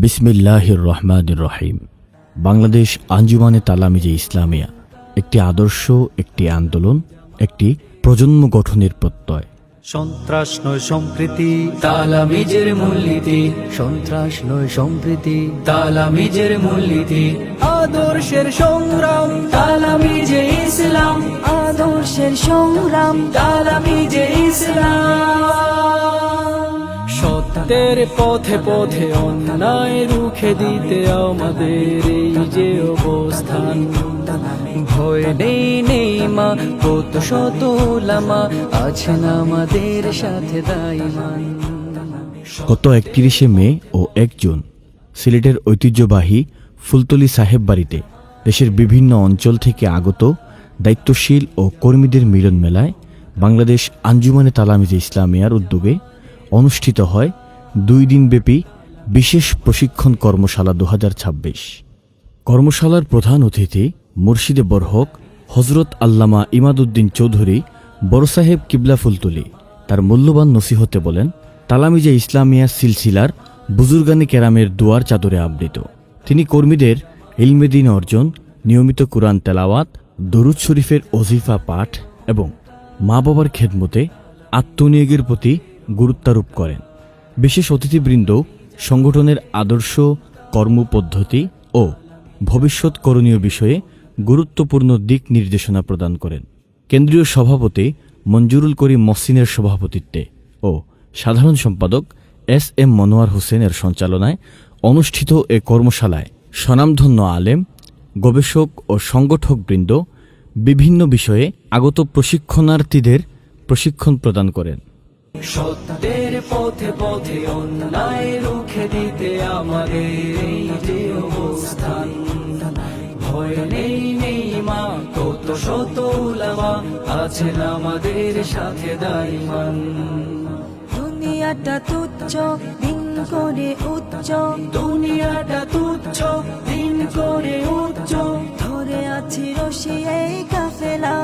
বিসমিল্লাহির রহমানির রহিম। বাংলাদেশ আঞ্জুমানে তালামিজে ইসলামিয়া একটি আদর্শ, একটি আন্দোলন, একটি প্রজন্ম গঠনের প্রত্যয়। সন্ত্রাস নয় সম্প্রীতি, তালামিজের মূলনীতি। সন্ত্রাস নয় সম্প্রীতি, তালামিজের মূলনীতি। আদর্শের সংগ্রাম, তালামিজে ইসলাম। আদর্শের সংগ্রাম, তালামিজে ইসলাম। সত্যের পথে পথে অন্যায় রুখে দিতে আমাদের এই যে অবস্থান। ভয় নেই নেই মা, কত শত উলামা আছেন আমাদের সাথে দাইমান। গত 31শে মে ও 1 জুন সিলেটের ঐতিহ্যবাহী ফুলতলী সাহেব বাড়িতে দেশের বিভিন্ন অঞ্চল থেকে আগত দায়িত্বশীল ও কর্মীদের মিলন মেলায় বাংলাদেশ আঞ্জুমানে তালামিজে ইসলামিয়ার উদ্যোগে অনুষ্ঠিত হয় 2 দিনব্যাপী বিশেষ প্রশিক্ষণ কর্মশালা 2026। কর্মশালার প্রধান অতিথি মুর্শিদে বরহক হজরত আল্লামা ইমাদউদ্দিন চৌধুরী বড় সাহেব কিবলা ফুলতলী তার মূল্যবান নসিহতে বলেন, তালামিজে ইসলামিয়া সিলসিলার বুজুর্গানি কেরামের দুয়ার চাদরে আবৃত। তিনি কর্মীদের ইলমে দ্বীন অর্জন, নিয়মিত কুরআন তেলাওয়াত, দরুদ শরীফের ওজিফা পাঠ এবং মা বাবার খেদমতে আত্মনিয়োগের প্রতি গুরুত্বারোপ করেন। বিশেষ অতিথিবৃন্দ সংগঠনের আদর্শ, কর্মপদ্ধতি ও ভবিষ্যৎ করণীয় বিষয়ে গুরুত্বপূর্ণ দিক নির্দেশনা প্রদান করেন। কেন্দ্রীয় সভাপতি মঞ্জুরুল করিম মহসিনের সভাপতিত্বে ও সাধারণ সম্পাদক এস.এম. মনোয়ার হোসেনের সঞ্চালনায় অনুষ্ঠিত এ কর্মশালায় স্বনামধন্য আলেম, গবেষক ও সংগঠকবৃন্দ বিভিন্ন বিষয়ে আগত প্রশিক্ষণার্থীদের প্রশিক্ষণ প্রদান করেন। সত্যের পথে পথে অন্যায় রুখে দিতে আমাদের এই যে অবস্থান। ভয় নেই নেই মা, কত শত উলামা আছেন আমাদের সাথে দাইমান। দুনিয়াটা তুচ্ছ, দিন করে উচ্চ। দুনিয়াটা তুচ্ছ, দিন করে উচ্চ। ধরে আছি রশি এই কাফেলা,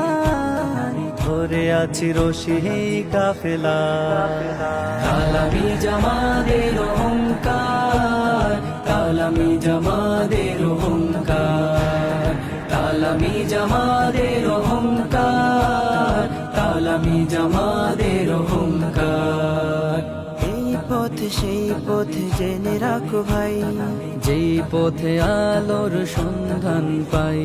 ধরে আছি রশি এই কাফেলা। তালামিজ আমাদের অহংকার, তালামিজ আমাদের অহংকার। তালামিজ আমাদের অহংকার, তালামিজ আমাদের অহংকার। এই পথে সেই পথে জেনে রাখো ভাই, যেই পথে আলোর সন্ধান পাই।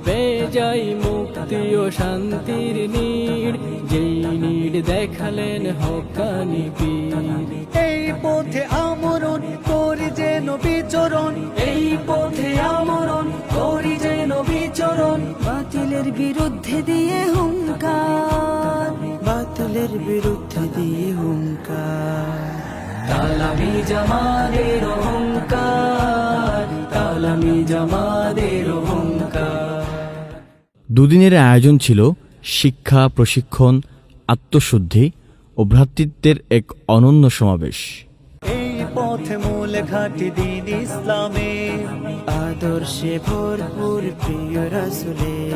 পেয়ে যাই মুক্তি ও শান্তির নীড়, যেই নীড় দেখালেন হক্কানি পীর। এই পথে আমরণ করি যেন বিচরণ, এই পথে আমরণ করি যেন বিচরণ। বাতিলের বিরুদ্ধে দিয়ে হুঙ্কার, বাতিলের বিরুদ্ধে দিয়ে হুঙ্কার। তালামিজ আমাদের অহংকার, তালামিজ আমাদের অহংকার। দুদিনের আয়োজন ছিল শিক্ষা, প্রশিক্ষণ, আত্মশুদ্ধি ও ভ্রাতৃত্বের এক অনন্য সমাবেশ। এই পথে মূল ঘাটি দিন ইসলামে, আদর্শে ভরপুর প্রিয় রাসূলের।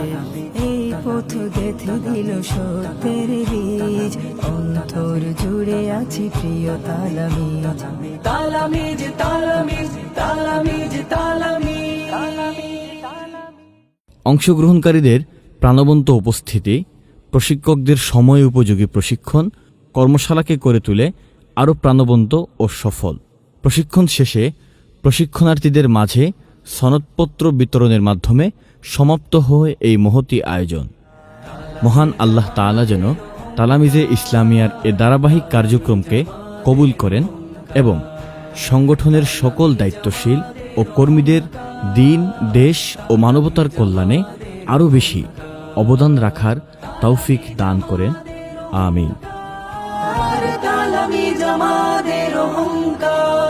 এই পথ গেঁথে দিল সত্যের বীজ, অন্তর জুড়ে আছে প্রিয় তালামিজ। তালামিজ তালামিজ তালামিজ তালামিজ। অংশগ্রহণকারীদের প্রাণবন্ত উপস্থিতি, প্রশিক্ষকদের সময় উপযোগী প্রশিক্ষণ কর্মশালাকে করে তোলে আরও প্রাণবন্ত ও সফল। প্রশিক্ষণ শেষে প্রশিক্ষণার্থীদের মাঝে সনদপত্র বিতরণের মাধ্যমে সমাপ্ত হয় এই মহতী আয়োজন। মহান আল্লাহ তাআলা যেন তালামিজে ইসলামিয়ার এ ধারাবাহিক কার্যক্রমকে কবুল করেন এবং সংগঠনের সকল দায়িত্বশীল ও কর্মীদের দিন, দেশ ও মানবতার কল্যাণে আরও বেশি অবদান রাখার তৌফিক দান করেন। আমিন। তালামিজ আমাদের অহংকার।